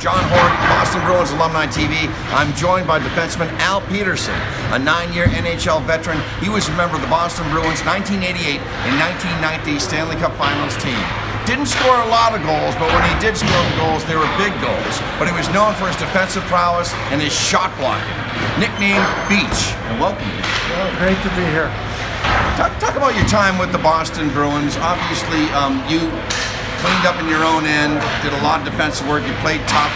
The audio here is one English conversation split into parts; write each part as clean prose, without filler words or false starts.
John Horrigan, Boston Bruins Alumni TV. I'm joined by defenseman Al Pedersen, a 9-year NHL veteran. He was a member of the Boston Bruins 1988 and 1990 Stanley Cup Finals team. Didn't score a lot of goals, but when he did score goals, they were big goals. But he was known for his defensive prowess and his shot blocking. Nicknamed Beach. And welcome. Well, great to be here. Talk about your time with the Boston Bruins. Obviously, you cleaned up in your own end, did a lot of defensive work, you played tough.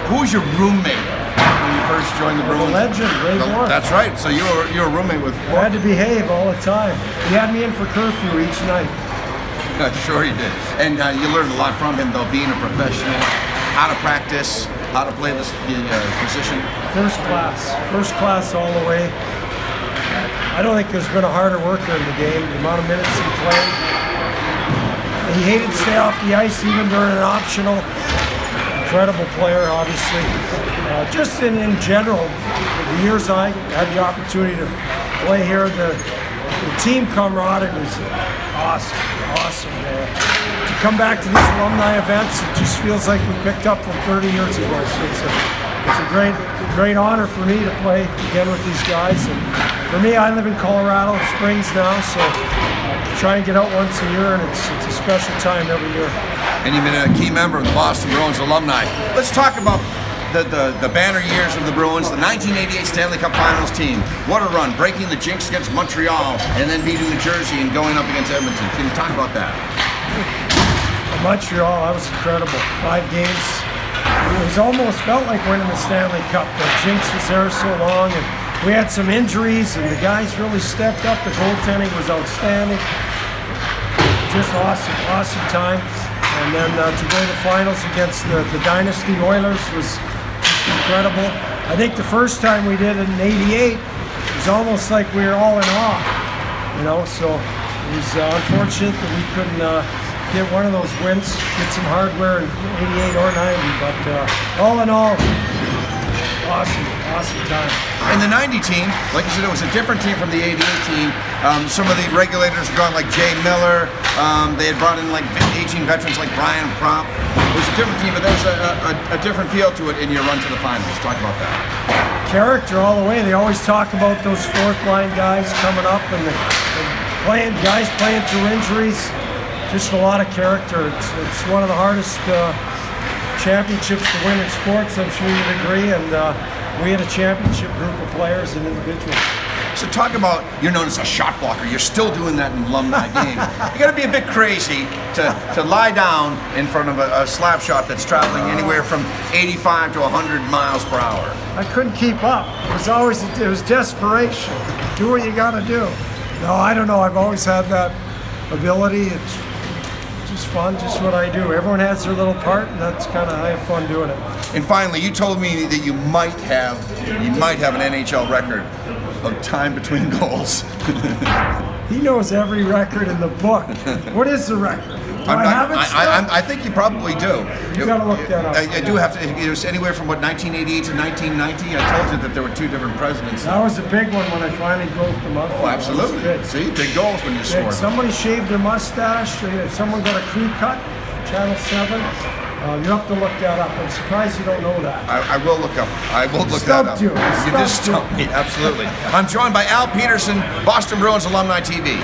Who was your roommate when you first joined the Bruins? Legend, Ray Moore. That's right, so you were a roommate with... I had to behave all the time. He had me in for curfew each night. Sure you did. And you learned a lot from him, though, being a professional, how to practice, how to play this position. First class all the way. I don't think there's been a harder worker in the game, the amount of minutes he played. He hated to stay off the ice even during an optional. Incredible player, obviously. Just in general, the years I had the opportunity to play here, the team camaraderie was awesome. To come back to these alumni events, it just feels like we picked up from 30 years ago. So it's a great honor for me to play again with these guys. And for me, I live in Colorado Springs now, so I try and get out once a year, and it's a special time every year. And you've been a key member of the Boston Bruins Alumni. Let's talk about the banner years of the Bruins, the 1988 Stanley Cup Finals team. What a run, breaking the jinx against Montreal and then beating New Jersey and going up against Edmonton. Can you talk about that? Montreal, that was incredible. 5 games. It almost felt like winning the Stanley Cup. The jinx was there so long, and we had some injuries, and the guys really stepped up. The goaltending was outstanding. Just awesome time. And then to go to the finals against the Dynasty Oilers was incredible. I think the first time we did it in '88, it was almost like we were all in awe. So it was unfortunate that we couldn't get one of those wins, get some hardware in '88 or '90, but all in all, awesome time. And the '90 team, like you said, it was a different team from the '88 team. Some of the regulators were gone, like Jay Miller. They had brought in like aging veterans like Brian Propp. It was a different team, but there was a different feel to it in your run to the finals. Talk about that. Character all the way. They always talk about those fourth line guys coming up and guys playing through injuries. Just a lot of character. It's one of the hardest championships to win in sports, I'm sure you'd agree, and we had a championship group of players and individuals. So talk about, you're known as a shot blocker, you're still doing that in alumni games. You gotta be a bit crazy to lie down in front of a slap shot that's traveling anywhere from 85 to 100 miles per hour. I couldn't keep up. It was desperation. Do what you gotta do. No, I don't know, I've always had that ability. It's just fun, just what I do. Everyone has their little part, and that's kind of, I have fun doing it. And finally, you told me that you might have an NHL record of time between goals. He knows every record in the book. What is the record? I think you probably do. You gotta look that up. I do have to. It was anywhere from 1988 to 1990. I told you that there were 2 different presidents. That was a big one when I finally broke them up. Oh, absolutely. See, big goals when you scored. Somebody shaved their mustache. Someone got a crew cut. Channel 7. You have to look that up. I'm surprised you don't know that. I will look up. I will look that up. You just stumped me. Absolutely. I'm joined by Al Pedersen, Boston Bruins Alumni TV.